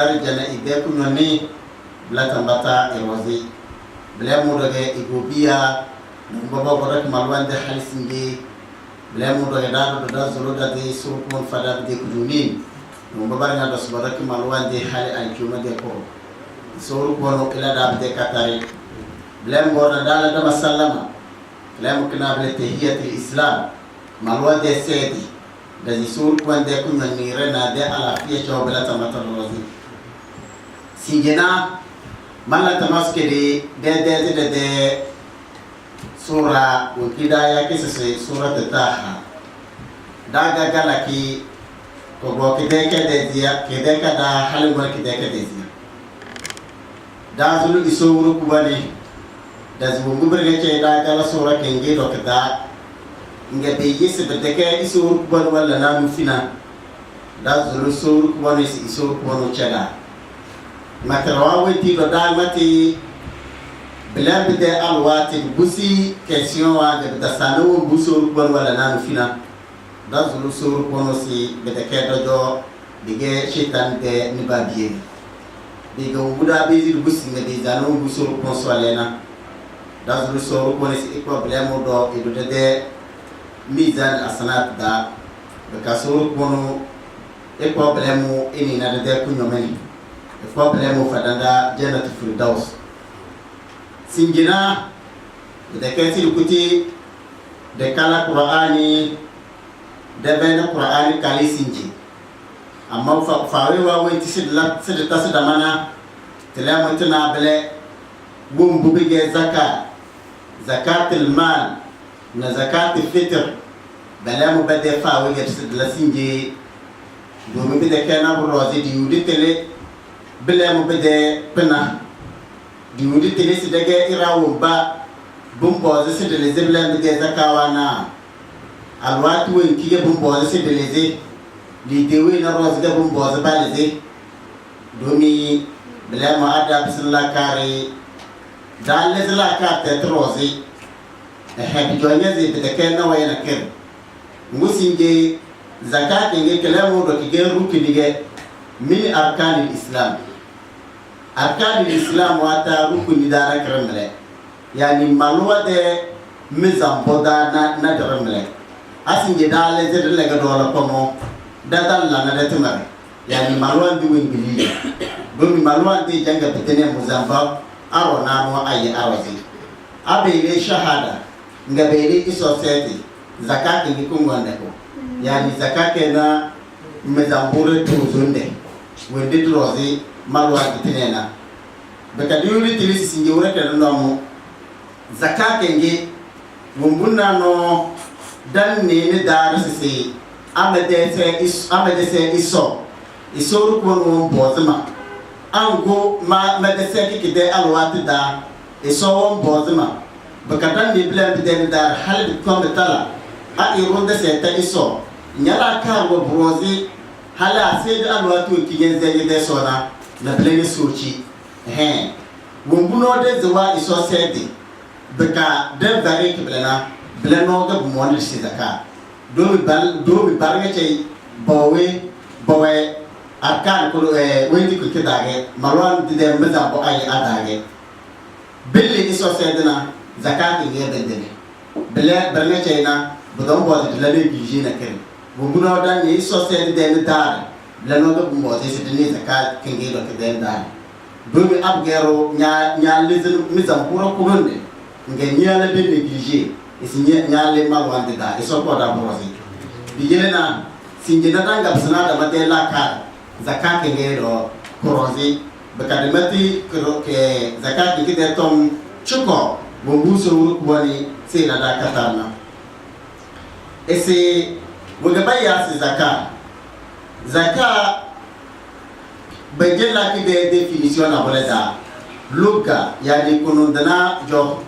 jana ide kunyoni bla tambata erozi bla mudoge igobia ngomba bodak malwande halisinge bla mudoge dado da zuluda de surukun fada de kujuni ngomba baranga dos bodak malwande hali an kuma de ko surukun ila da de katari bla ngorna dala da masallama bla mukna bla tahiyatul islam malwande sedi da surukun de kunyoni rena de ala fiya to bla tambata erozi singena mala tamaske de sura wakidaya kisase sura taha daga galaki ko go kideke de dia kideka da halwa kideke de dia da zulu isuru kubani da zungu bergece da gala sura kenge do kada ngade yese bedeke isuru kubani wala na mufina da zulu suru kubani isuru kubani chada matarawa ti do da mati bilan bide alwati busi question wa de sanu busur bon wala nanu fina da zulu sur kono si bede kedo do dige shaitan de nibabiye diga wuda be zil busi ngade zanu busur kono so alena da zulu sur kono si problème do e do de mizan asanat da be kasur kono e problème ini na de kunyomeni problème fadanda jannatu firdaus singina de kesi kuti de kala qur'ani de ben qur'ani kali sinji amma fawe wa wai tisidla sidta sidamana tilamutuna bele bumbu bige zakatul mal na zakatul fitr bala mu bade fawe ge tisidla sinji domin bide kana burozi di uditele bele mu bede pena di wudi tenisi dege irawo ba bumbo zese de leze bele bede zakawana alwatu wen kige bumbo zese de leze di dewe na roz de bumbo ze ba leze domi bele ma ada bismillah kare dal leze la ka tetrozi bi jonya ze bede kenna wayna ken ngusinge zakat nge kelamo do kige ruki dige min arkanil islam arkan islam wata rukuni dara kremle yani malwa de mizam boda na kremle asinge dale de lega dola kono dadal la na de tumare yani malwa di wen bili domi malwa de janga betene muzamba aro na mo ayi arozi abele shahada ngabele isoseti zakati ni kungonde ko yani zakake na mizambure tuzunde wende drozi malwa kitinena baka diuri tilisi singe ureke ndomo zakake nge bumbuna no dan ne dar sisi amede se iso ruko no bozma ango mede se kide alwati da iso bozma baka dan ne blan bide dar hal bi kometala a ironde se ta iso nyala ka go brozi hala sede alwati kigen zeye de sona na pleni sochi wumbuno de zawa iso sede beka de vare kiblana blano ga bumwani sidaka do bi barga chei bawe arkan ko wendi ko kedage marwan de meza bo ay adage billi iso sede na zakati nge bendene bele barga chei na budon bo de lale biji na kere wumbuno dan ni iso sede de dare blano ga bumwani sidini zakat kinge do keden dare domi abgero nya lezen mizam pura kuronde nge nyala be négligé isi nyale malwande da iso ko da brosi bijena sinjena tanga bisna da matela ka zakat nge do krozi bakademati ke zakat ki de tom chuko bombuso wani se na da katana ese wogabaya si zakat bejela ki de définition na boleda lugha yani kunundana jo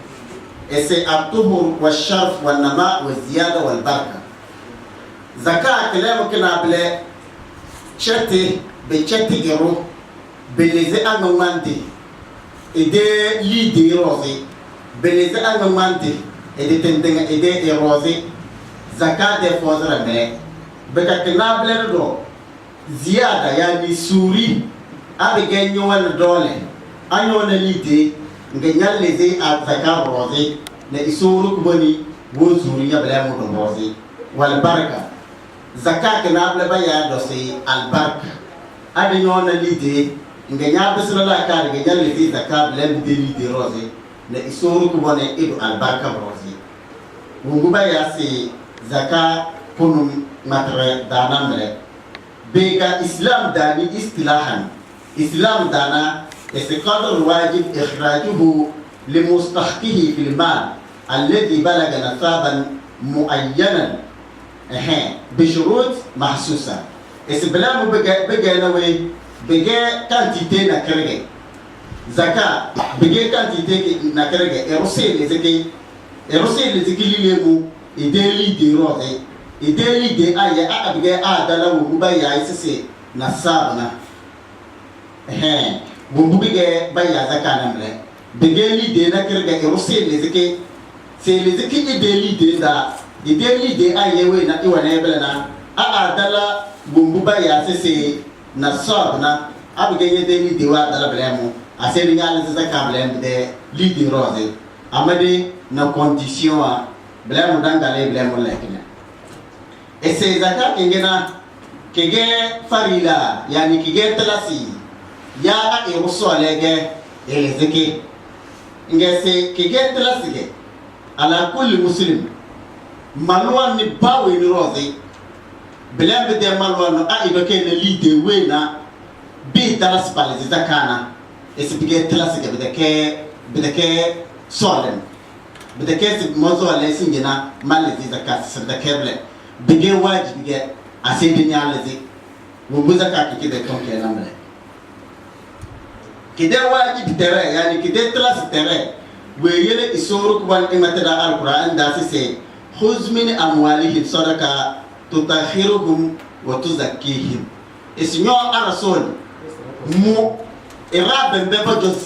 ese atuhur wa sharf wa nama wa ziyada wal baraka zakat kalamu kina bele chete be chete gero beleze angwante ede lide rose beleze angwante ede tendenga ede rose zakat de fozra be ka kina bele do ziyada yani suri abige nyowan dole anyo na lite nganyal leze a zaka roze na isuru kubani wo zuriya bala mu do roze wal baraka zakat na bla baya do se al baraka adi nyo na lite nganya bisla la ka nganyal leze zakat bla mu de lite roze na isuru kubani ido al baraka roze wungu baya se zaka kunum matre danamre bega islam dani istilahan islam dana استقدر الواجب إخراجه لمستحقه في المال الذي بلغ نصابا معينا بشروط محسوسة. إسبلام بقى نوي بقى كانتيتي نكرجة زكاة بقى كانتيتي نكرجة إرسل لزكي ليمو إدلي دي روزي إدلي دي آية أبقى آدلا ومبايا إسسي نصابنا bumbuge baya zakana mle begeli de na kirga erose lezike se lezike ideli de da ideli de ayewe na iwana ebele na a adala bumbu baya se na sabna abige yedeli de wa adala blemu aseli nyala zakka blem de lidi rose amade na condition a blemu dangale blemu lekina ese zakka ngena kege farila yani kege talasi ya a eruso alege elezeke ngese kige tlasige ala kulli muslim malwan ni bawe ni rozi bilambe de malwan a idoke ne lide wena bi talas bal zakana esibige tlasige bideke solen bideke mozo ale singina mal zakat sadake ble bige wajibige asidi nyalazi wo zakat kide tonke namle kide wajib tere yani kide tlas tere we yele isuru kuban imatada alquran da se khuz min amwalihim sadaqa tutahhiruhum wa tuzakkihim isnyo arasul mu iraben beba jos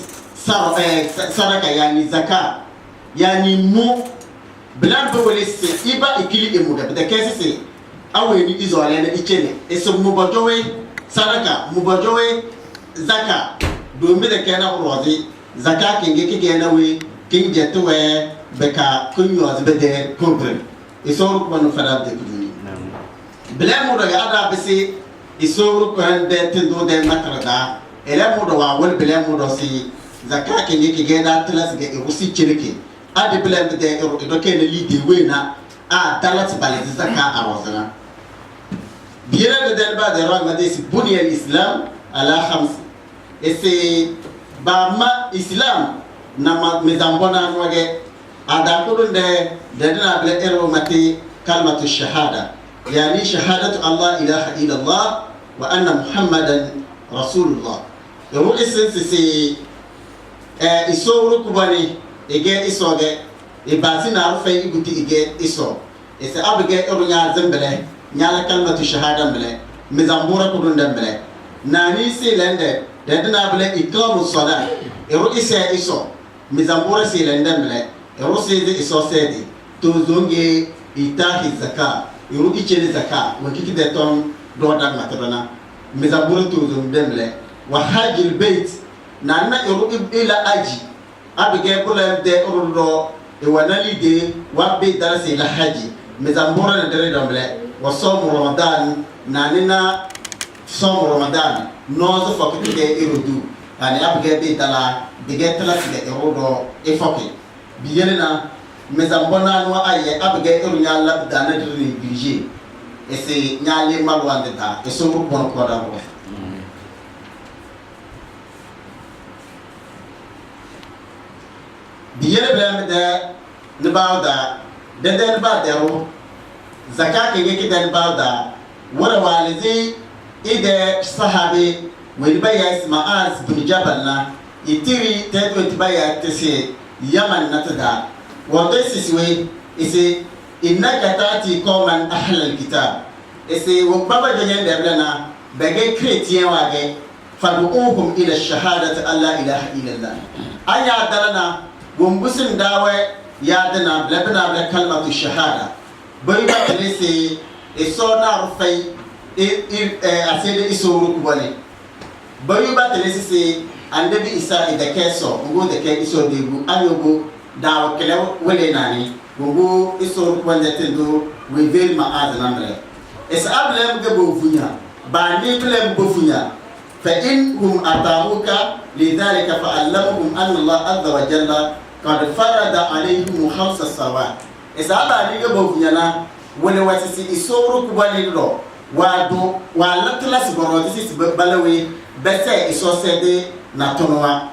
sadaqa yani zakat yani mu bilan be wele se iba ikili emuga de kesi se aweni izole na ichene isu mubajowe sadaqa mubajowe zakat domin da kana rozi zaka kinge kige na we kin jetu we beka kunyo azbede kombre isoro ko no fara de kuduni blemu do yada bisi isoro ko hande tindo de matrada elemu do wa wal blemu do si zaka kinge kige da tlas ge usi chiriki adi blemu de do ken lidi we na a dalat bale zaka arozana biyana de delba de ragma de si bunya islam ala khams ese bama islam na mezambona nwage ada kulunde dadina ble ero mati kalmatu shahada yani shahadatu allah ilaha illa allah wa anna muhammadan rasulullah yo essence se isoro kubani ege isoge ibati na rufe iguti ige iso ese abige ero nya zembele nya kalmatu shahada mbele mezambura kulunde mbele nani se lende dadina bele ikamu sala ero isa iso mizambura silenda mele ero sede iso sede to zonge itahi zaka ero ichele zaka wakiki de ton doda matana mizambura to zonge mele wa hajil bait nanna ero ila aji abige kula de oro e wanali de wa be darasi la haji mizambura na dere domle wa som ramadan nanina som ramadan nozo fokiti de erodu yani abge be dala dige tlas de erodo e foki biyelena mezambona no aye abge eru nyala dana diri bije ese nyale malwande ta eso ru bon ko da ko biyele blame de ne bawda de den ba dero zakake ge den bawda wala walizi ide sahabi welibaya ismaaz bin jabalna itiri tedo tibaya tese yaman natada wa desiswe ise innaka tati qauman ahlal kitab ise wo baba joyen deblana bege chrétien wage fad'uhum ila shahadati alla ilaha illallah aya dalana wo mbusim dawe ya dana blabna kalmatu shahada bayda lese isona rufai asede isoro kubale bayu ba telesisi annabi isa ida keso ngo de ke iso degu ayogo dawo kele wele nani ngo iso kwande tendo we very ma azamre es ablem ge bo funya ba ni blem bo funya fa in hum atahuka lidhalika fa allamhum anna allah azza wa jalla qad farada alayhim khamsa salawat es aba ni ge bo funya na wele wasisi iso ru kubali do wado wala class boro this is balawe bese iso sede na tonwa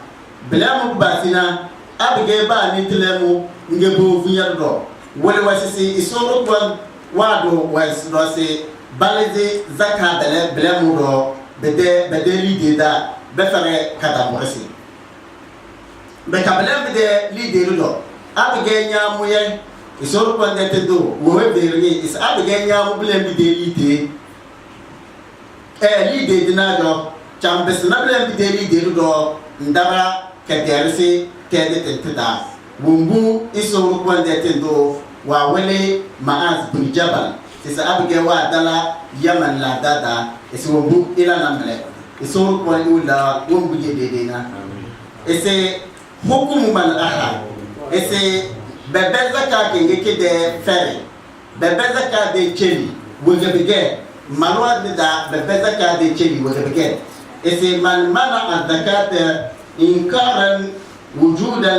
belamu basina abige ba ni tilemu ngebo funya do wole wasisi isoro kwa wado wasdo se balade zaka belamu do bede lideda befare kada morisi be kabelamu de lideda do abige nyamu ye isoro kwa ndete do wo hebere is abige nyamu belamu de lide lide dinajo chambes na belamu de lide do ndara kederisi tede tentida wumbu isoro kwande tendo wa wele maaz bin jabal sisa abige wa dala yaman la dada isi wumbu ila namle isoro kwande ula wumbu jedede na ese hukumu man aha ese bebe zaka kenge de fere bebe zaka de cheli wege malwa da bebe zaka de cheli wege ese man mana az-zakat إنكارا وجودا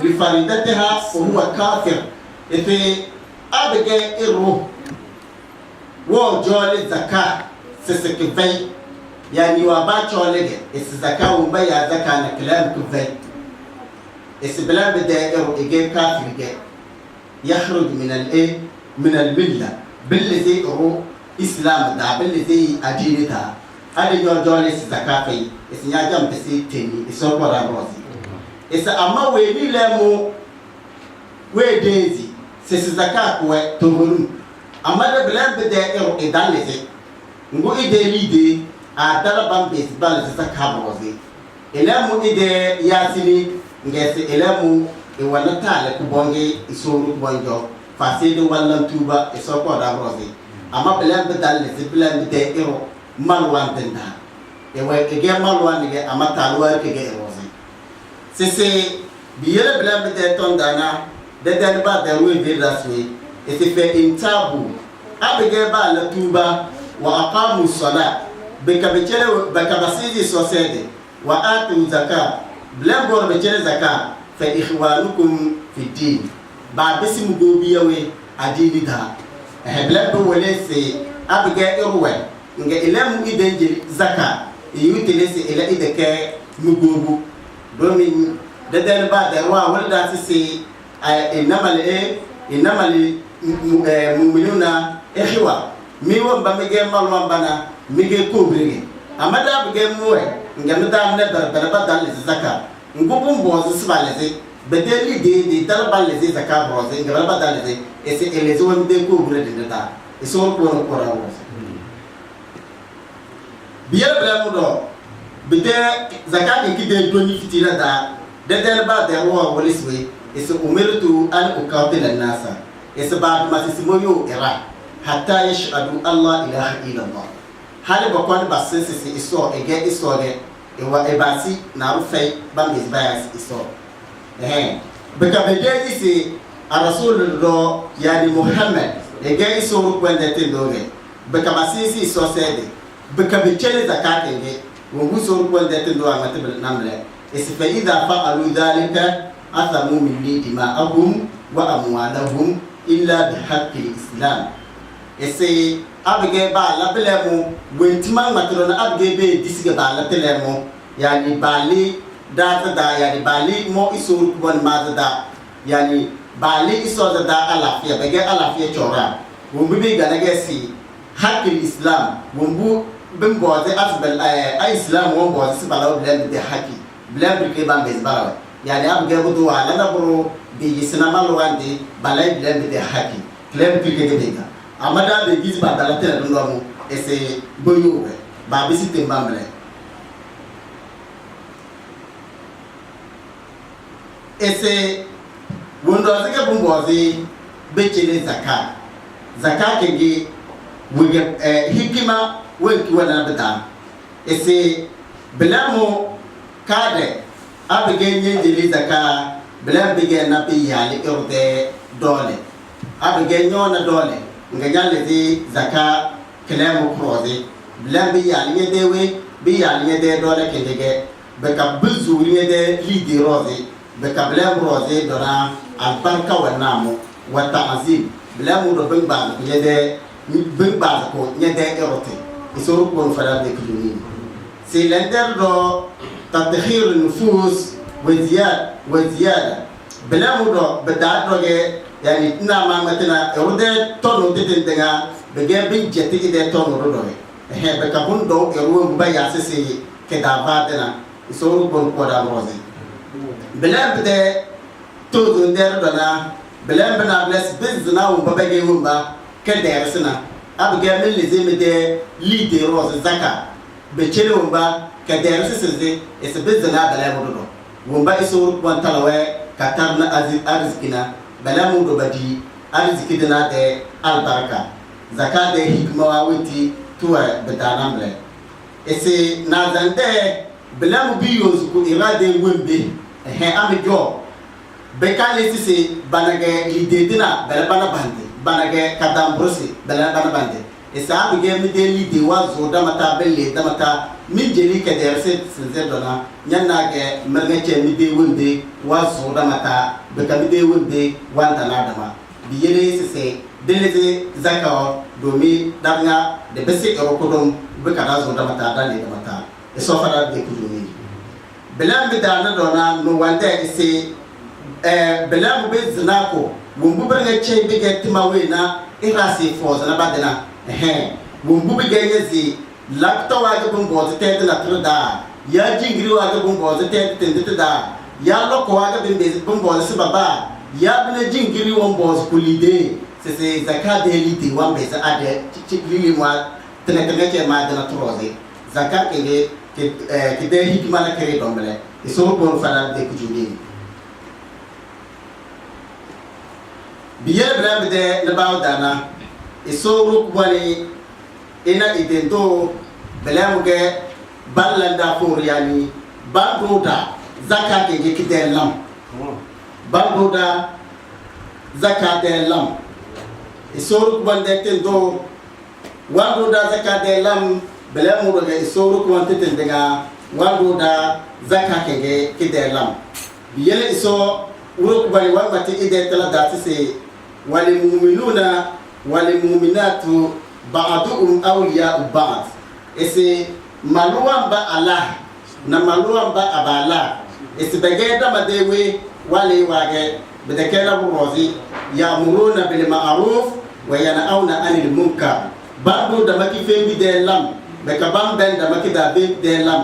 لفريدتها وهو كافر إذا أبقى إرو وجول الزكاة سسكفي يعني واباتشو لك الزكاة ومبيع زكاة نكلام كفي إسبلا بدأ إرو إجي كافر يخرج من الملة بالذي إرو إسلام دا بالذي أدينتها ali jole zakafi isinya jam pesi teni iso kwara rozi isa ama we ni lemu we dezi sisi zakako we tomuru ama de blembe de ero idalese ngo ide lide a dala bambe bal zakabo rozi elemu ide yasini ngese elemu e wala tale ku bonge isoro bonjo fasede wala tuba iso kwara rozi ama blembe dalese blembe de ero malwan tenda ewe ege malwan ge amata alwa ke ge rozi sese biyele blambe de tondana de den ba de we viraswe etife intabu abege ba la tuba wa aqamu salat bekabechele bekabasiji sosede wa atu zakat blambo bechele zakat fa ikhwanukum fi din ba bisimu gobiyawe adini da blambo wole se abege irwe nga ilemu idenje zaka yutelese ila ideke mugobu domin dadan ba da wa wanda tisi inamal mu'minuna ihwa mi won ba mege malwan bana mege kobrege amada bege muwe nga meda ne ba dal zaka ngubum bozi sibaleze bedeli de talbal leze zaka bozi nga ba dal leze ese elezo won de kobrege de da eso ko rawo biya bla mudo bide zakati kide doni fitira da dedel ba de wa woliswe ese umirtu an uqatila nasa ese ba masisimo yo era hatta yashhadu allah ilaha illa allah hali ba kon ba sese iso ege iso de e wa ebasi na rufai ba mizbayas iso beka bede ise rasulullah yani muhammad ege iso kwende tendore beka basisi iso sede بكبتشل زكاة إنجي ومسور قول ده تدوا ما تبل نملة فإذا فعلوا ذلك أثموا مني دماءهم وأموالهم إلا بحق الإسلام أبغى بالا بلمو وانتما ما ترونا أبغى بديسك بالا تلمو يعني بالي داتا دا يعني بالي مو يسور قول ما دا يعني بالي يسور دا ألافيا بغى ألافيا شورا ومبي غنغسي حق الإسلام ومبو بمبوزي أفضل إسلام ومبوزي سبلا بلاد حقي بلاد بكي بامبيز يعني أبغى بدو على نبرو بيجسنا مالواندي بلاي بلاد حقي بلاد بكي بيجا أمدا بيجيز بدالتنا دونغامو إسي بيوه بابيسي تمامله إسي wondozi ke bumbozi bechele zakat kenge wige hikima wenki wana beta ese Belamo kade abige nyendeli zaka belam bige na bi yali urde dole abige nyona dole nganyale di zaka kelemu proze belam bi yali ngedewe bi yali ngede dole kendege beka buzuri ngede lidi roze beka belam roze dona albarka wa namu wa ta'zim belamu do bengba ngede bengba ko ngede erote isoro ko fara de kuduni c'est l'interdit تطهير النفوس وزيادة بلا مدو بدأت يعني تنا ما متنا يرد تونو تتندعا بجيب بنجتي إذا تونو ردوه هي بكابون دو يروم بياسسي كدافاتنا يسولو بون قدام روزي بلا بدأ توزن دردنا بلا بنا بلس بزنا وببجي ومبا كدرسنا أبغى من لزم ده ليدي روز زكاة بتشيل ومبا كدير سيسزي إسبزنا بلا مدو ومبا إسور وانتلوه كترنا أرزقنا بلا مدو بدي أرزقنا ده البركة زكاة ده حكمة وانتي توه بدانام له إسي نازن ده بلا مبيوز كو إرادة ومبي هي أمي جو بكالي سيسي بانجي لدينا بلا بانا باندي بانجي كدام بروسي بلا بانا باندي إسا أبغى مدلي دوا زودا متا بلي دمتا من جلي كدرسة سنزدنا يناك مرجع مدي وندي وزودا متا بكمدي وندي وانتنا دما بيجي سي دلزي زكاة دومي دارنا دبسي أروكودم بكرا زودا متا دالي دمتا إسوفرا ديكودومي بلام بدانا دونا نوانده إسي بلام بزناكو ومبرنا شيء بيجي تماوينا إراسي فوزنا بعدنا bumbu bi ganye zi lapta waga bumbu zi tete na truda ya jingri waga bumbu zi tete tente da ya loko waga bumbu zi baba ya bine jingri wumbu zi kulide se zakade lidi wambe za ade lili mwa tene che ma dana troze zakat kede hikma na kere dombele iso bon fala de kujuni biye blambe de na bawdana isoro kwani ina idento belamuge balanda furiani bandoda zakate gikidelam bandoda zakadelam isoro kwande tendo wandoda zakadelam belamuge isoro kwante tendenga wandoda zakake gikidelam biyele iso uro kwani wamati idetala datise walimuminuna والمؤمنات بعضهم أولياء بعض. إسي مالوان با الله نمالوان با أبالا. إسي بجدا مدوي والي واجه بدكنا بروزي يأمرون بالمعروف وينهون عن المنكر. بعضو دمكي في بدلام بكبان بين دمكي دابين بدلام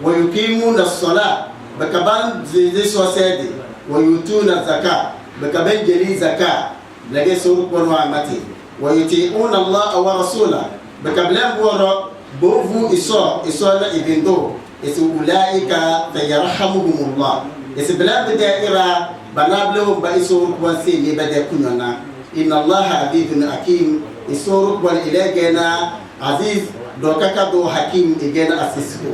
ويقيمون الصلاة بكبان زي سوسيدي ويؤتون الزكاة بكبان جري زكاة لقي سوق ونوامتي ويطيعون الله ورسوله بكبلان بورو بوفو إسوا لا إبندو إسوا أولئك فيرحمهم الله إسوا بلاد دائرة بنابلهم بإسوا وانسين يبدأ كننا إن الله عزيز حكيم إسوا ركوان إلينا عزيز دوكاكا دو حكيم إجينا أسيسكو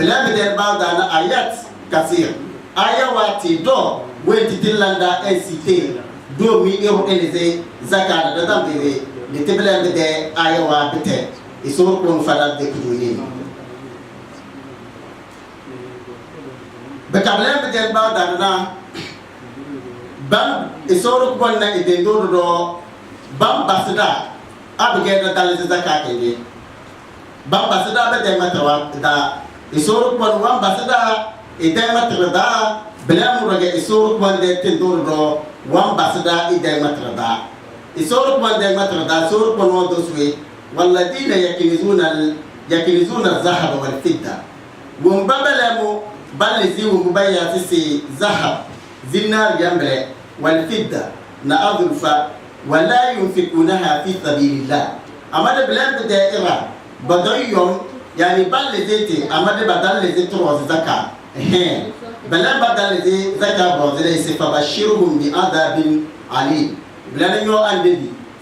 بلاد دائرة بعضنا آيات كثير آية واتي دو وين تتلاندا NCT do mi ero eleze zakana da tambere de tebelande de ayawa bete isor ko fada de kuduni be kablen be ba dana ban isor ko na ide do bam basida abge da dalise zakake ni bam basida be de matawa da isor ko wan basida ide matra da belamu roge isor ko de tendo wan basida ide matrada isor ko de matrada sor ko no doswe walladina yakinizuna az-zahaba wal fidda wum babalamu balzi wum bayati si zahab zinar jambre wal fidda na adulfa wala yunfikunaha fi sabilillah amada bilan da'ira badayum yani balzeti amada badal lezi troz zakat بلان بدل ذي ذكر بوزلي سفبشرهم بعذاب عليم بلان يو أندي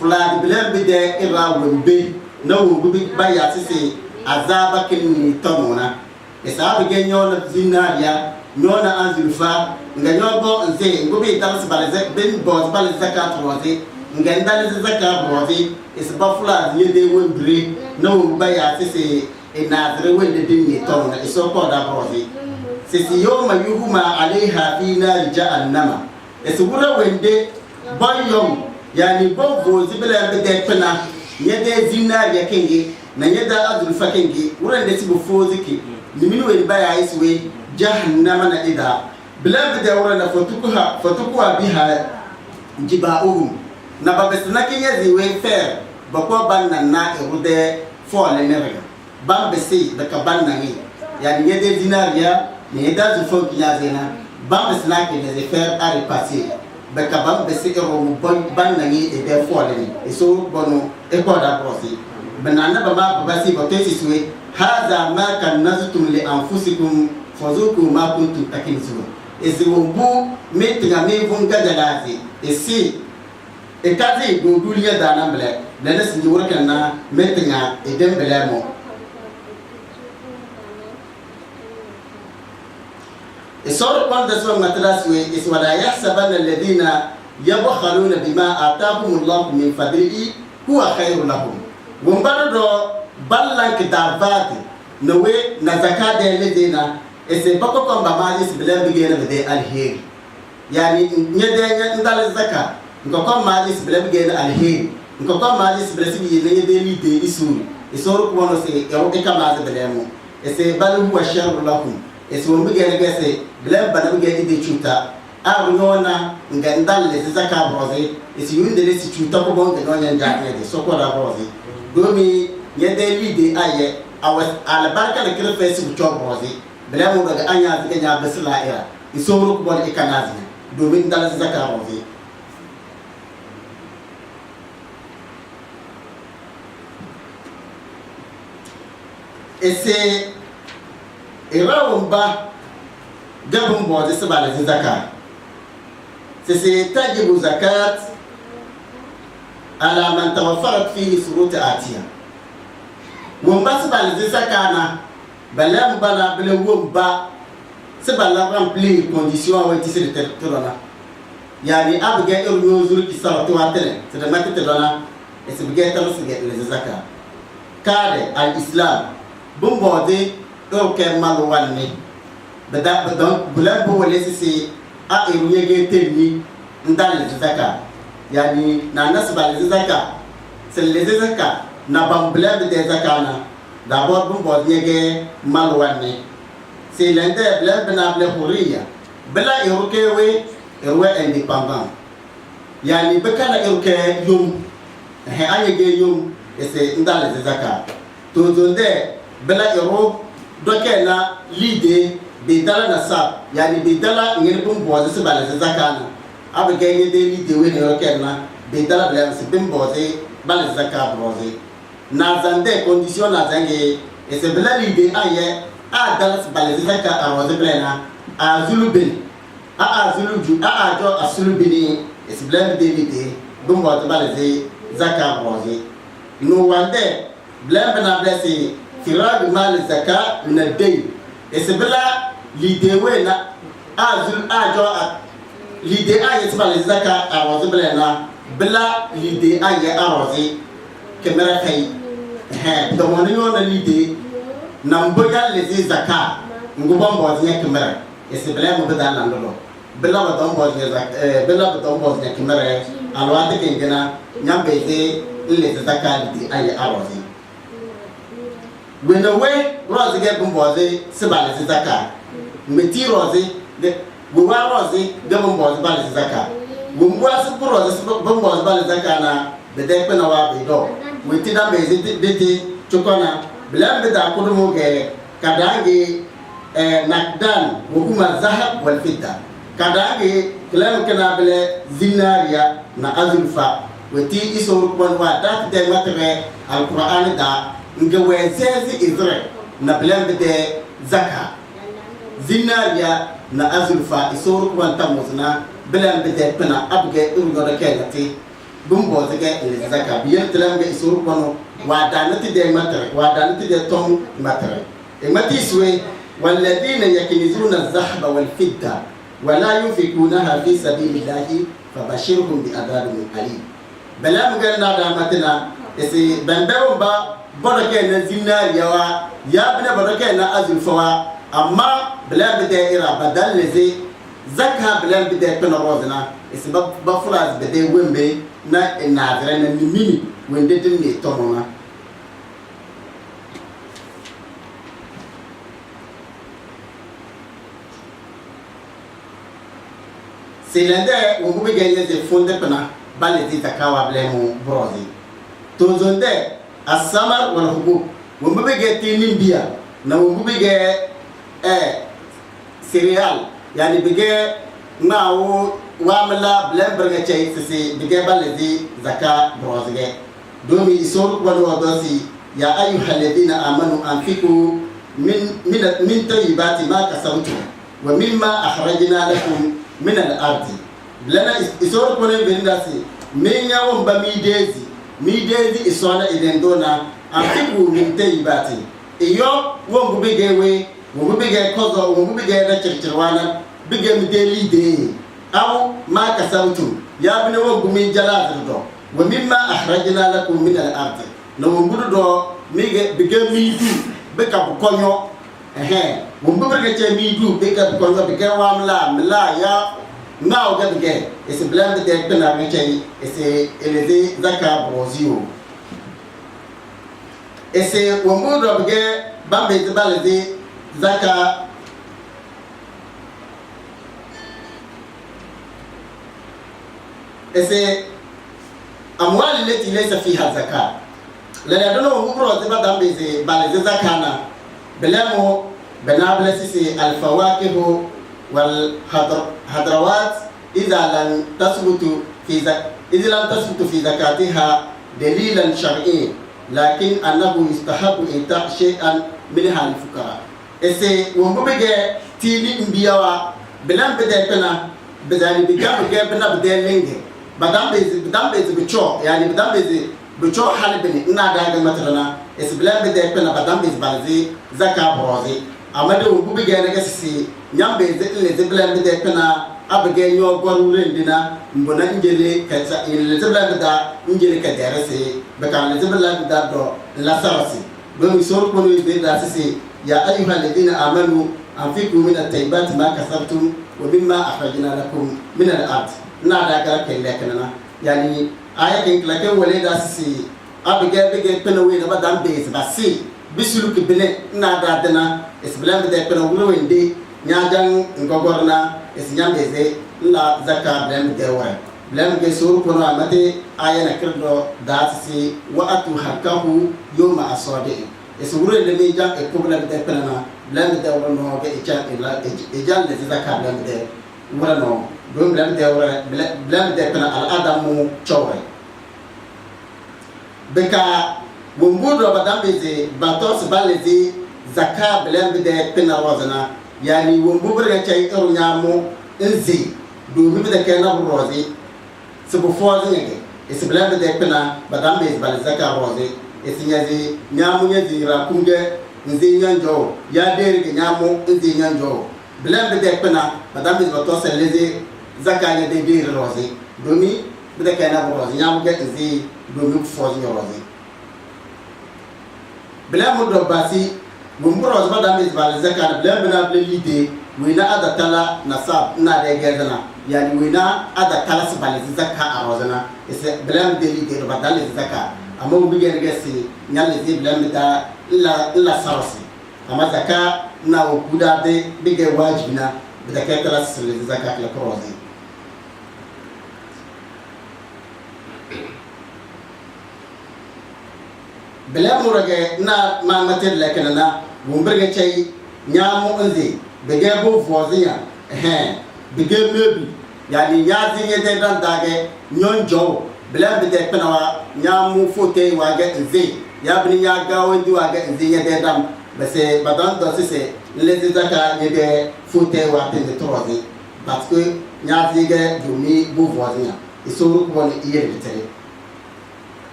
فلان بلان بدأ إرا ومبي نو ببي بيا سيسي azaba kin tonona isabu ge nyona zinaria nyona anzulfa nga nyobo nze ngobe talas balaze ben boz bal zakat rozi nga ndal zakat rozi isba fula yede wembre no baya sese inadre wende dinni tonona isoko da rozi sisi yoma yuhuma alaiha fi nar jahannama isugura wende boyom yani bongo zibela bede pena yede zinaria kenge na yeda azulfa kenge urande sibu foziki nimini we baya iswe jahannama na ida bilan da uranda fatukuha biha jibauhum na babesna kinya ziwe fer bako banna na erude fole nerga bambesi da kabanna ni yani yede dinaria ni yeda zufo kinya zena bambesna ke de fer ari passer baka bambesi ero banna ni e de fole ni eso bono e ko da prosi banana baba babasi botesi suwe hadha ma kanaztum li anfusikum fazuku ma kuntum takinzun eziwumbu metinga mevunga jalazi esi ekazi godulia dana bele lele sinji wurka na metinga edem bele mo esor kwanda so matraswe iswala yahsabanna alladhina yabkhaluna bima atahumullahu min fadlihi huwa khairun lahum wombado ballan kitavati nawe na zakade ledina ese bako komba maji sibele bigena bede alheri yani nyede ndal zaka ngoko maji sibele bigena alheri ngoko maji sibele sibi nyede lide isuru isoro ko no se yawo ke kama bele mo ese balu huwa sharru lakum ese wo bigena gese bele bana bigena de chuta a nyona ngandal le zaka broze ese yunde le si chuta ko bonde no nyanja de sokola broze domi nyede lide aye awas albarka na kira fesi bucho broze bela mo daga anya zike nya basila ira isoro ko bon ikanazi domin dal zaka broze ese irawumba gabun broze sabala zaka sese tajibu zakat ala man tawaffarat fihi surut atiya wumba sabala zakana balam bala bele wumba sabala remplir condition wa tisi de terrona yani abge erno zur ki sa to atene c'est de matte terrona et c'est bien tant c'est les zakat kade al islam bumbode do ke malu wanni bada donc bulan bo wala si a eru yege tenni ndal zakat yani na nasbal zakat c'est les zakat na bambla de zakana d'abord bumbode yege malu wanni c'est l'un des blabs benable huriya bela erukewe ewe indépendant yani bekana eruke yum he ayege yum ese ndal zakat to zonde bela ero dokena lide bidala na sa yani bidala ngene bumbode se bala zakana abege yede lide we erukena bidala bela se bumbode bala zakat broze na zande condition na zange ese bela lide aye a dalas bala zakat arose bela a zulubin a zuluju a jo asulubini ese bela de lide bumbode bala zakat broze no wande bela bana blessé firad mal zakat min ad-dayn esbala lidewe na azul ajo lide aye bala zakat arose bela na bela lide aye arose kemera kay he do woni yona lide namboya lezi zakat ngubon bozinya kemera esbala mo beda landolo bela ba don bozinya zakat bela ba don bozinya kemera alwate kengena nyambeze lezi zakat lide aye arose when away rose get bumboze sebale zaka meti rose de buwa rose de bumboze bale zaka bumbwa su rose bumboze bale zaka na de de pena wa be do weti da mezi de chokona blambe da kudumo ge kadangi nakdan hukuma zahab wal fidda kadangi klan kana bele zinaria na azulfa weti iso kon wa dat de matre alquran da nga wezezi izre na blambe de zaka zinaria na azulfa isoro ko tamosna blambe de pena abge urgo de kelati bumbo zage ile zaka biya tlambe isoro ko wadanati de matre wadanati de tom matre e matiswe walladhina yakinizuna adh-dhahaba wal-fidda wa la yunfikunaha fi sabilillahi fabashirhum bi'adabin alim balam ganna da matna ese bambawo ba bodake na zinariyawa ya bina bodake na azulfawa amma balam de ira badal lezi zakka balam de kana rozna ese ba furaz de wembe na inadra na mimini wende din ne tomona selende wo mu gele ze fonde pana balle ti takawa blemu brozi to zonde asamar wal hubub wo mu ge tinin biya na wo mu ge cereal yani bige mawo wamla blember nga chay sisi bige balle di zaka brozge domi isor ko wala dosi ya ayyuhal ladina amanu anfiqu min tayyibati ma kasabtum wa mimma akhrajna lakum min al-ardi lana isor ko ne bindasi min yawon ba mi dezi isona idendona anfiqu min tayyibati iyo won bige we won bige kozo won bige na chirchirwana bige mi deli de aw ma kasawtum ya bine wo gumi jala do wa mimma akhrajna lakum min al-ard no ngudu do mige bige mi du be ka konyo wo mbere ke che mi du be ka konyo be ka wamla mla ya ngaw ga bige ese blend de pena me che ese eleze zaka brozio ese wo mbudo bige bambe de balade zaka ese amwali leti laysa fiha zakat la dono ngubro de badam beze balaze zakana belamo benabla sisi alfawakih wal hadrawat idha lam tasbutu fi zakatiha dalilan shar'i lakin annahu yustahabu ita shay'an minha al-fuqara ese wombege tini mbiyawa belam bede pena bezani bigam ge bena bede lenge badam beze bicho yani badam beze bicho halbini ina da ga matrana ese belam bede pena badam beze balzi zaka brozi amade wombege ne gasisi nyambe ze le belam bede pena abege nyo gorure ndina mbona njele kaza ile belam beda njele ka derese bekan le belam beda do la sarasi donc sor ko no be da sisi ya ayyuhal ladina amanu anfiqu min at-tayyibati ma kasabtum wa mimma akhrajna lakum min al-ard na da ga kelle kana yani ayatin klake wale da sisi abige pena we da badam be basi bisulu ke bele na da dana isblam de pena wulo wende nyajan ngogorna isnyambe ze la zakka blam de wa blam ge sor ko no amate ayana kirdo da sisi wa atu hakahu yawma asadi esugure le me jang e problem de pelana blam de wala no be ejal de zakka blam de wala no do blam de wala blam de pelana al adamu chawre beka wumbudo badam beze batos balezi zakka blam de pelana wazana yani wumbubre ga chay ero nyamo enzi do mi de kana rozi subu fozi ngege es blam de pelana badam beze bal zakka rozi esinyazi nyamu nyazi rakunge nzi nyanjo ya derige nyamu nzi nyanjo blam de pena madame de to seleze zakanya de dir rozi domi de kana rozi nyamu ge nzi domi fozi rozi blam do basi mumbo rozi madame de bal zakana blam bena blide wina ada tala nasab na de gezana yani wina ada tala sibal zakka arozana es blam de lide badal zakka amma mu bige ngesi nyalle di blam da la sarasi amma zaka na wo kuda de bige wajibina bida ka tala sile zakat la prozi blam murage na ma matel la kana wo mberge chay nyamu anzi bige bo voziya bige mebi yani nyazi ngede dan dage nyon jowo blam de penawa nyamu fote waga nze ya bni nya gawo ndi waga nze ya de dam base badan do sise le zaka ye de fote wa te de trozi parce que nya zige dumi bu voisin isoro ko ni iye bitere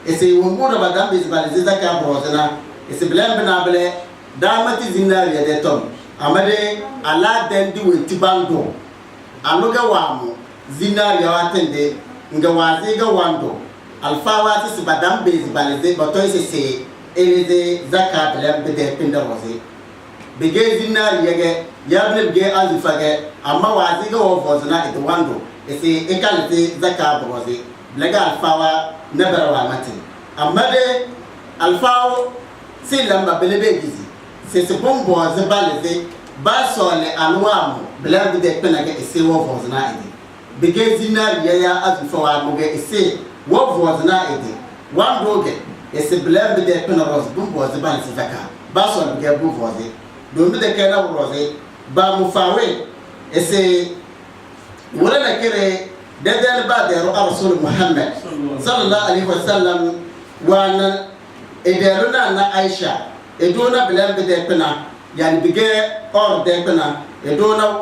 ese wongo da badam be zibale zaka brozana ese blam bana bele damati zinari ya de tom amade ala den di wenti bando aluga wamu zinari ya watende nga wazi ga wando alfawa si badam be zibale ze bato ese eleze zaka blam be de pinda roze bege zinari yage yabne bege azifage amma wazi ga wofozna ite wando ese ekalite zaka broze blaga alfawa nabara mati amade alfawo si lamba belebe gizi se bombo ze baleze ba sole anwamu blaga de penaga ese wofozna ide bege zinari ya azifwa muge ese wofozna ide wandoge ese blaga de penaros bombo ze baleze zaka ba sole bege bovoze do mi de kena roze ba mufawe ese wala na kire dadal ba da rasul muhammad sallallahu alaihi wasallam wana edeluna na aisha edona bilan be de pena yani bige or de pena edona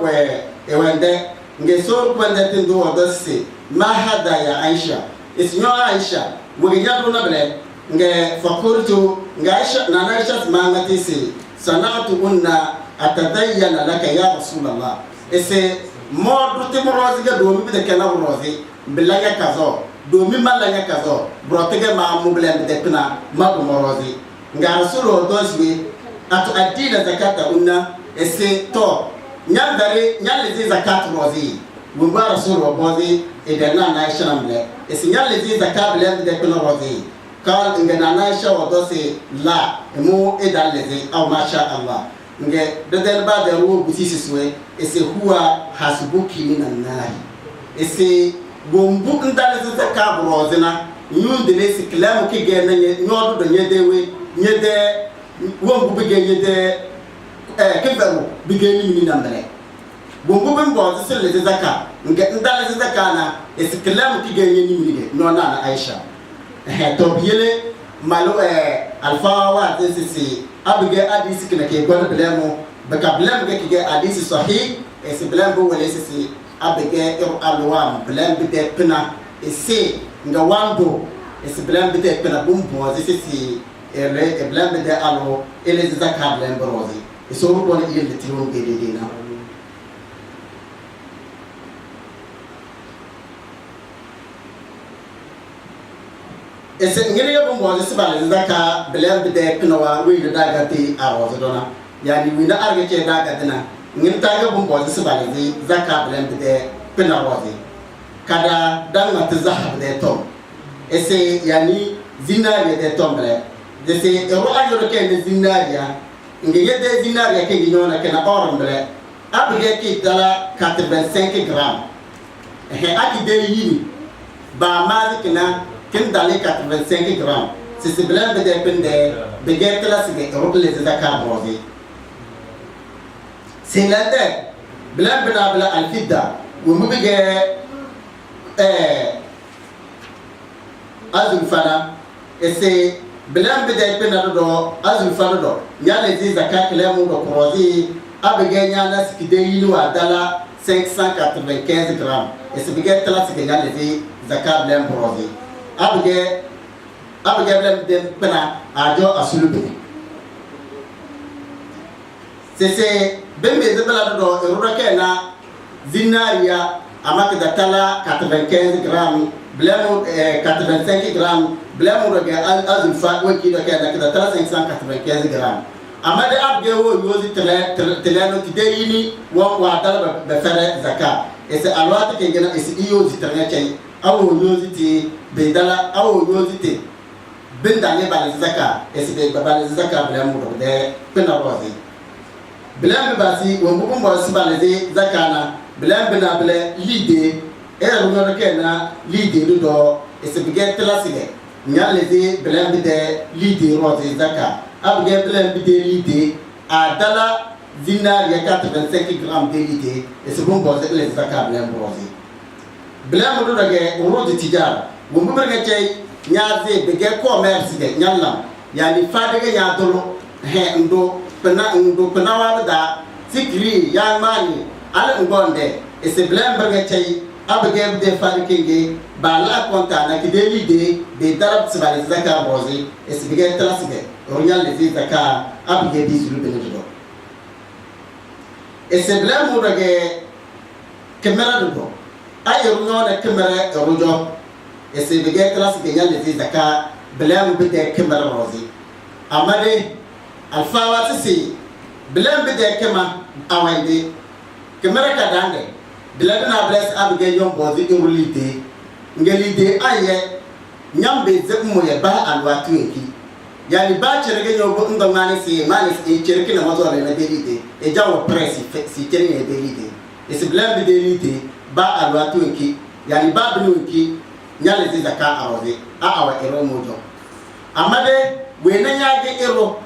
ewende ngeso kwende tindo odose ma hada ya aisha isnyo aisha wogenya dona bele nge fakultu nga aisha na aisha mangati si sanatu unna atadayyana laka ya rasulullah ese modu timorozi ga domi bi de kana rozi bilaga kazo domi malaga kazo brotege ma mublen de pina ma do morozi nga rasulo doswi atu adina zakata unna ese to nyandare nyalezi zakat rozi wumba rasulo bozi edana na aisha namle ese nyalezi zakat bilen de pina rozi kal ngana na aisha wodosi la mu edalezi aw masha Allah nge dadel ba da ruwa busisi suwe ese huwa hasbuki minan nari ese bombu ndale zaka brozina nyunde lesi klamu ki gena nyodo do nyedewe nyede wombu bige nyede keberu bige ni minandale bombu bembo zisele zaka nge ndale zaka na ese klamu ki gena ni minige nona na Aisha to biyele malo alfa wa zisi abige hadisi kina ke gona blemo baka blemo ke ke hadisi sahih ese blemo wala ese abige alwam blemo de pina ese nga wando ese blemo de pina bumbo ese ele blemo de alo ele zakka blemo rozi eso ro wala yelde tiwon gede dina ese ngene yo bombo ese bale zaka blem de pinawa wi de daga ti arozo dona yani wi na arge che daga dina ngin taga bombo ese bale zaka blem de pinawa kada dan mat zahab de tom ese yani zinari de tom ble de se ro ayo ke de zinaria ngeye de zinaria ke nyona ke na orom ble abige ki dala 85 gram aki de yini ba mazikina kin dali 85 gram si se blan be de pende be getla si be rokle de zakar rozi c'est la tête blan bla bla al fidda wo mu be azul fana et c'est blan be de pende do azul fana do nyale zi zakar klemu do rozi abege nyana si de yilu adala 595 gram et c'est be getla si nyale zi zakar blan rozi abige blem de pena ajo asulube c'est bembe de bala do erura kena zinaria amaka datala 95 gram blemo 85 gram blemo do azul fa waki do kena datala 595 gram amade abge wo yozi teleno tideyini wa dala be fere zakat et c'est alwata ke gena et c'est yozi teleno awo yoziti bedala awo yoziti bindale bal zaka esbe bal zaka blam do de pena rozi blam basi wo mbuko mbo sibale zakana blam bina bele lide e ro kena lide do esbe get lasige nyale de blam de lide rozi zaka abge blam de lide adala dinar ya 85 gram de lide esbe mbo de zaka blam rozi blam do dage urudi tijara gumbu berga cey nyaaze bege commerce de nyalla yani fadege nyaadolo ndo pena wada sikri ya mani ala ngonde ese blam berga cey abagem de farikenge ba la konta na kideli de darab sibali zaka rozi esibige trasige orial de zaka abige bizulu benedo esebla mo rage kamera do ayo no na kamera rojo esibige trasige nyal de zaka blam bide kamera rozi amade alfawa sisi blam bide kama awande kamera kadande Biladana bless abige yon bozi irulite ngelide aye nyambe zekumo ye ba alwatu enki yani ba cherege nyobo ndo mani si chereke na mazo ale na delite e jawo press si cherege ye delite esi blambe delite ba alwatu enki yani ba binu enki nyale zi zaka aroze a awa ero mojo amade we na nyage ero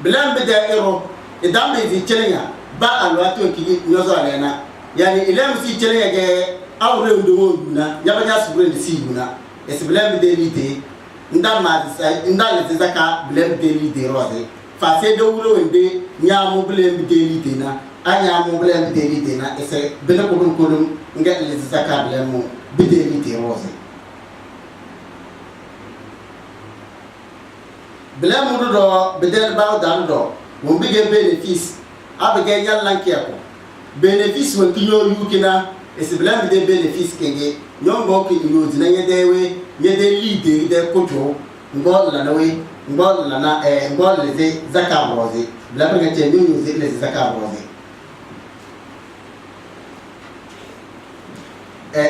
blambe de ero e dambe zi cherege ba alwatu enki nyozo ale na yani ilem si chele yage awre ndo na yabanya sugre ndi si guna esblem de lite ndama ndale zaka blem de lite rose fa se do wuro ende nyamu blem de lite na anya mu blem de lite na ese bele ko dum kolum ngel zaka blem de lite rose blem do bedel baw dan do mo bige bénéfice abege yallan keko bénéfice won kinyo yukina esiblam de bénéfice kenge nyongo ki inodi na yedewe yede leader de kojo ngol la nawe ngol la na ngol le de zakaroze blabra ngate nyonyo ze le zakaroze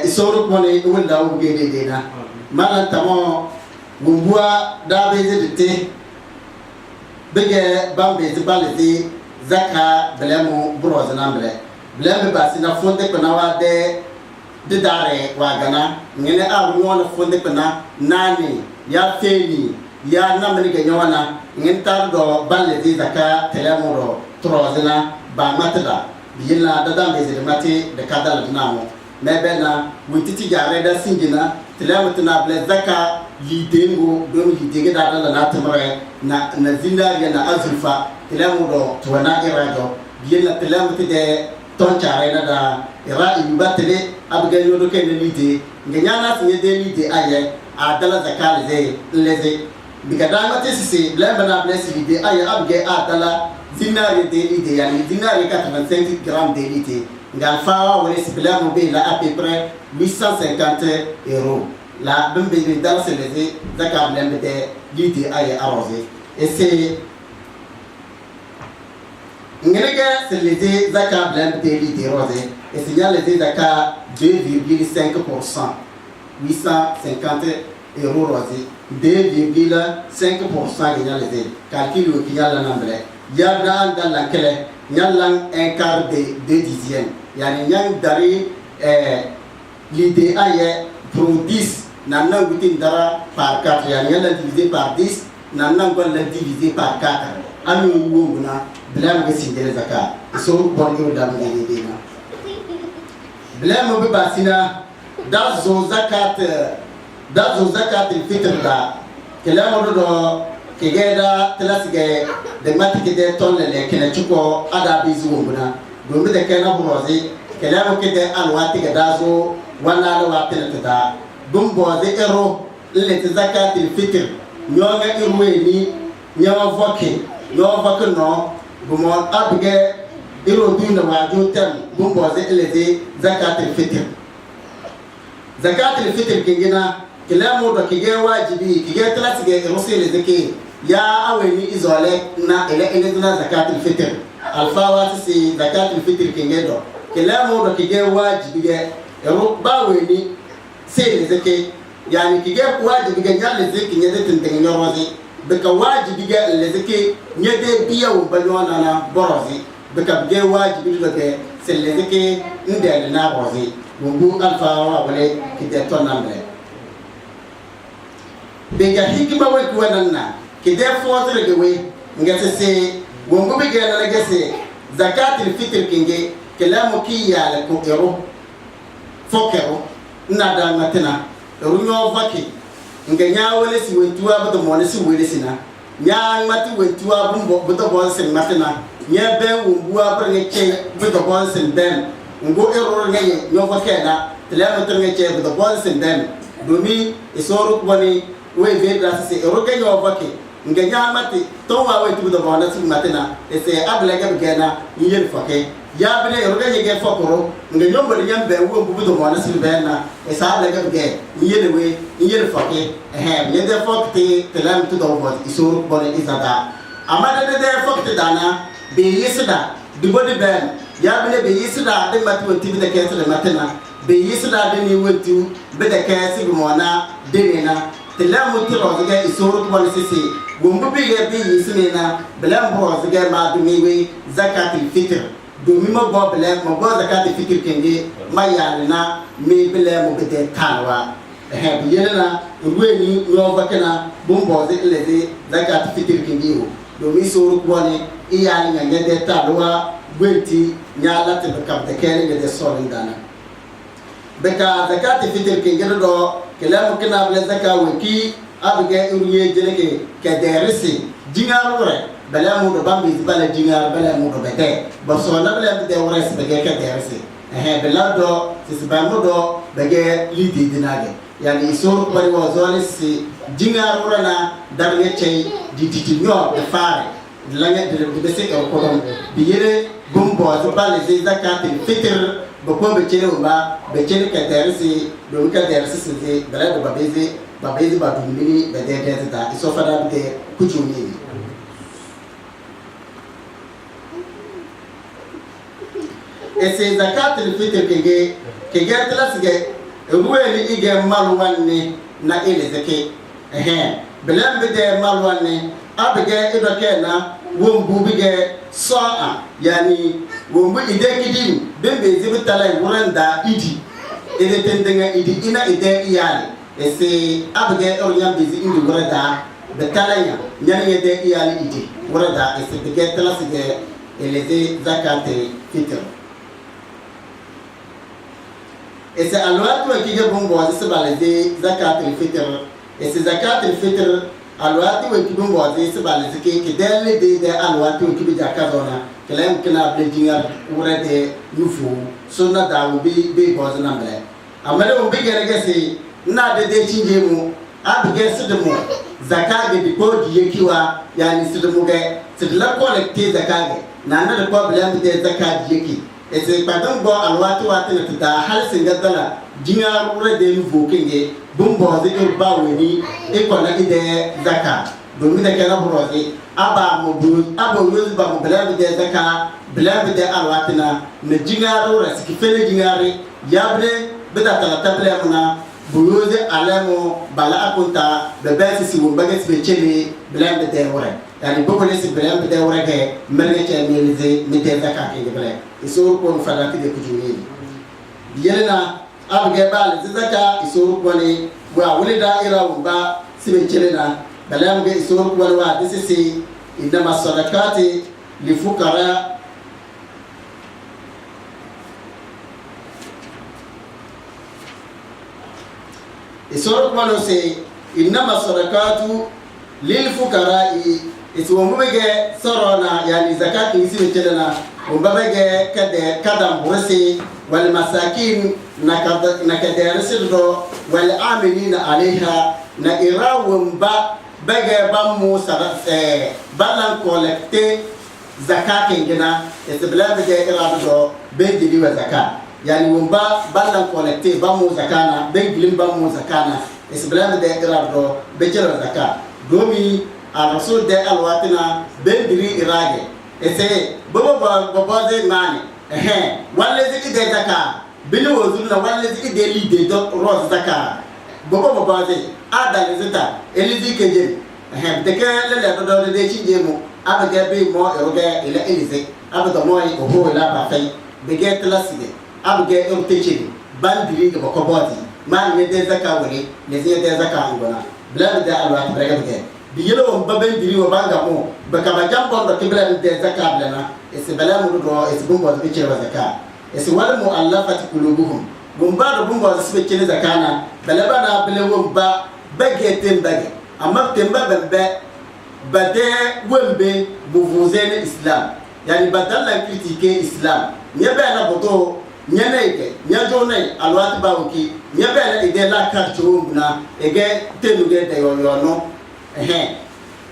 isoro kone wala u gede de na malan tamo gumbua da beze de te bege bambe de baleze zaka blemo broze namble blem basi na fonde kana wa de dare wa gana ngene a wona fonde kana nani ya feni ya namni ga nyawana ngin tar do balle di zaka telemoro trozena ba matda biyina da dambe de mate de kadal dinamo mebena wititi jare da singina telemotna ble zaka lidengo don lidege da dala na tamare na zinariya na azulfa telemoro to na irajo biyina telemote de ton charena da ira ibatele abga yodo ken lide nganyana sinye de lide aye adala zakal ze leze bigada mate sisi blembana bless lide aye abga adala dinari de lide yani dinari 85 grammes de lide ngal fawa wala siblamu be la à peu près 850 euros la bembe dans ce leze zakal blembe de lide aye arrosé et c'est ngenega c'est les zaka blend de lite rose et signal les zaka 2,5% 850 euros rose 2,5% gagnant les calcul au kinyal la nambre yabna dans la kele nyalang un quart de 2 dixièmes yani nyang dari l'idée aye pour 10 nanang butin dara par 4 yani yalla divisé par 10 nanang gol la divisé par 4 ami ngona blam ga sindere zaka so borgo da ngene dina blam be basina dazo zakat fitr da kelamo do kegeda telasige de matike de tonne le kene chuko ada bizu ngona do be de kena brozi kelamo kede alwati ga dazo wala la watene ta bumbo de ero le zakat fitr nyonga irweni nyawa voke no bumo abge iro dina wajo tem bumbo ze eleze zakatul fitr kingina kilamo do kige wajibi kige tlasige rusile zake ya aweni izole na ele na zakatul fitr alfawa si zakatul fitr kingedo kilamo do kige wajibi ge ero baweni sele zake yani kige wajibi ge nyalle zake nyede tindeng nyorozi beka wajibi ga lezeke nyede biya wo balwana na borozi beka ge wajibi do ke selezeke ndel na borozi mungu alfa wa wale kide tonambe beka hikima we kuwanana kide fozre ge we ngase se mungu be ge na gese zakatul fitr kinge kelamu kiya la ko ero fokero nada matena runyo vaki nganya wale si wentua bodo mo si wele sina nya mati wentua bumbo bodo bo sen matena nya be wumbu abra ne che bodo bo sen ben ngo error ngaye nyo fakena tele mutum ya ce da bon sin den domin isoro wani wai ve da se roke yo vake nga nyamati to wa wai tu da bona su matina ese abla ga gena yin fake ya bele roke ye ge fakoro nga nyombo de nyambe wo bu da bona su bena esa abla ga ge yin we yin fake ye de fakti tele mutu da bona isoro bona izada amada de fakti dana be yisda dibodi ben ya bele be yisda de matu wanti bi da kete de matina be yisda de ni wanti be da kete bi mona de na tela mutu rozga isoro ko wala sisi gumbu bi ga bi yismena bela rozga ma dumiwe zakatul fitr domi ma bo bela ma bo zakatul fitr kenge ma yana me bela mo bede talwa bi yana ruweni no bakana bumbo ze leze zakatul fitr kenge ho domi isoro ko wala iyali nga ngede talwa gwenti nyala te bakam de kene ngede sorin dana beka zakatul fitr kenge do kelamu kena bela zakawu ki abge uriye jeleke kederisi jingaru re bela mu do bambi bala jingar bela mu do bete baso na bela de wores bege kederisi bela do sisbamu do bege lidi dinage yani isor bari wo zolisi jingaru rana darne chei di nyo de fare langa de bese ko ko biyere gumbo to bala zakatul fitr bako be chere umba be chere kederisi do kederisi se bela do babezi ba dumini be de ta iso fada be kujuni ese zakatul fitr kege tlasige ruweli ige malwanni na ile zake belam be de malwanni abige idoke na wombu bige soa yani wombu ide kidim bembe zibitala wuranda idi ide tendenga idi ina ide iyali ese abge ornyam bizi indi wurada betalaya nyani ide iyali idi wurada ese bige talasige eleze zakate fitr ese alwatu kige bombo ase baleze zakate fitr ese zakate fitr alwatu kibombo ase baleze ke delle de alwatu kibija kazona kelem kena blejinga urede yufu sonna dawo be bozna mele amale o bigere gese na de chinje mu abige sidmu zakage di kodi yekiwa yani sidmu ge sidla collecte zakage na na de problem de zakage yeki ese padon bo alwatu watina ta hal singa dala jinga urede yufu kenge bumbo ze baweni e kona ide zakage domin da kana burozi aba yozi ba mu bela de zaka bela de alwatina na jingaro rasiki fele jingare yabre beta tala tabla muna buyozi alamo bala akunta be besi si wumba get be chele bela de wore yani bokole si bela de wore ke merge che melize mite zaka ke bela iso ko fadati de kujuni yelena abge bal zaka iso ko ni wa wulida ira wumba sibe chele na بلام جي سورك والوا دسسي إنما الصدقات للفقراء سورك والوا سي إنما الصدقات للفقراء اسمه بيجي سرونا يعني زكاة نسيب تلنا وبيجي كدم برسي والمساكين نكدر سدرو والعاملين عليها نإراهم bege bamu balan collecte zakat ngena esbla bege irado be dili wa zakat yani wumba balan collecte bamu zakana be dilim bamu zakana esbla bege irado be jira zakat domi a rasul de alwatina be dili irage ese bobo bobo de mani wale ziki de zakat bili wozuna wale ziki de li de roz zakat bobo baze ada lezita elizi keje deke lele do de chinje mu abaga be mo eroga ila elize abada mo yi oho ila ba fai bege tlasige abaga erteche bandiri ga bokoboti man ne de zaka wori ne ze de zaka ngona bla de alwa brega bege biyelo on baben diri wo banga mo baka ba jambo do kibla de zaka blana ese bala mu do ese bumbo de chere zaka ese wal muallafati qulubuhum bumba do bumbo de chere zakana balaba na bele wumba bage tembage amma temba bembe bade wembe buvuzene islam yani badalla critiquer islam nyebe na boto nyanaike nyadone alwat bawki nyabela ide la kartu na ege tenuge de yono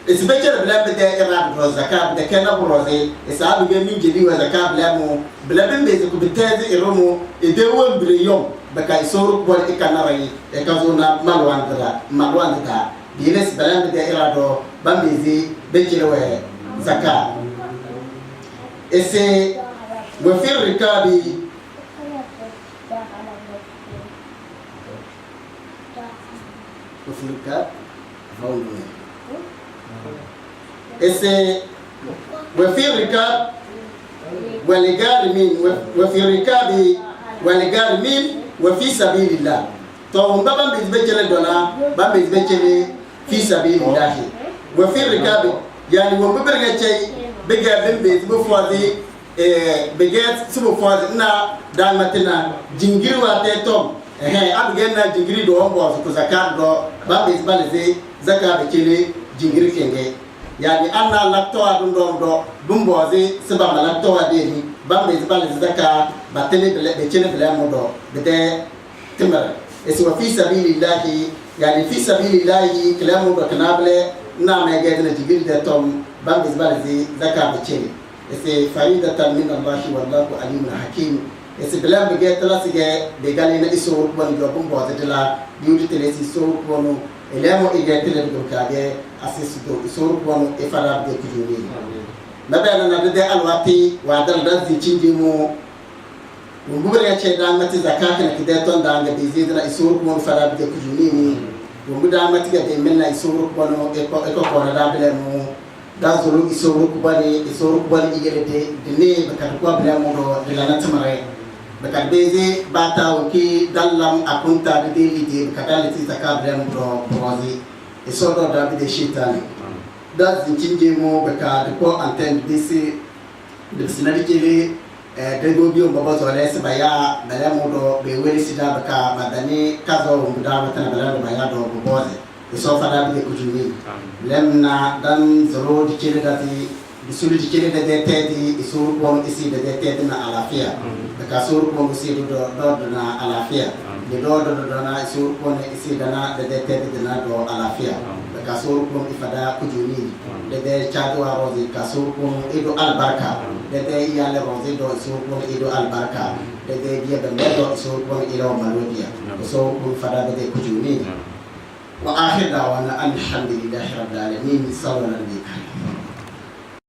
especially bla bede irab ro zakab de kana broze isabu ge min jeli wa zakab la mo bla ben be ko bitezi iromo ide won briyom baka isoro ko e kanarayi e kazona malwan da diles bla bede irado bambezi bejele we zakab ese wa fi rikabi وفي الركاب والغارمين وفي الركاب والغارمين وفي سبيل الله تو بابا بيزبجل دونا بابا بيزبجل في سبيل الله وفي الركاب يعني ومبرغتي بيجا بيز بفوازي بيجات سبو فوازي نا دالمتنا جنجير واتيتوم abgenna jingiri do ombo ko zakat do bambe isbaleze zakat be kele jingiri kenge yani anna latto adum do dumboze seba latto adeni bambe isbaleze zakat batele be kele bele modo bede timar eswa fi sabilillahi yani fi sabilillahi kalamu do kanable na me gedna jingiri de tom bambe isbaleze zakat be kele ese faridatan min Allah wallahu alimun hakim ese belam be getla sige be galina iso bon do bum bote de la diudi tele si so bono elemo e getele do kage asis do iso bono e fara de kujuni nabana na de alwati wa dal dazi cinjimo ngubere ya che dan mati zakata na kideton dan ga bizidna iso bono fara de kujuni ni nguda mati ga be menna iso bono e ko ko da bele mo da zuru iso bani igere de ne be kan ko bele mo do de la natamare bakar beze bata oki dalam akunta de lidi kadaliti zakabram do prozi esodo da de shitani da zinjinje mo baka de ko anten bisi de sinali kele de go biyo baba zole se baya bala mo do be weli sida baka madani kazo muda mata bala do baya do boze eso fada de kujuni lemna dan zoro de kele dati bisuli de kele de tedi isur bon isi de tedi na alafia baka sur bon isi do na alafia de do na sur bon isi dana de tedi na do alafia baka sur bon ifada kujuni de chadu arozi ka sur bon edo albarka de yale rozi do sur bon edo albarka de dia de do sur bon edo malodia so bon fada de kujuni wa akhir dawana alhamdulillahi rabbil alamin sallallahu alaihi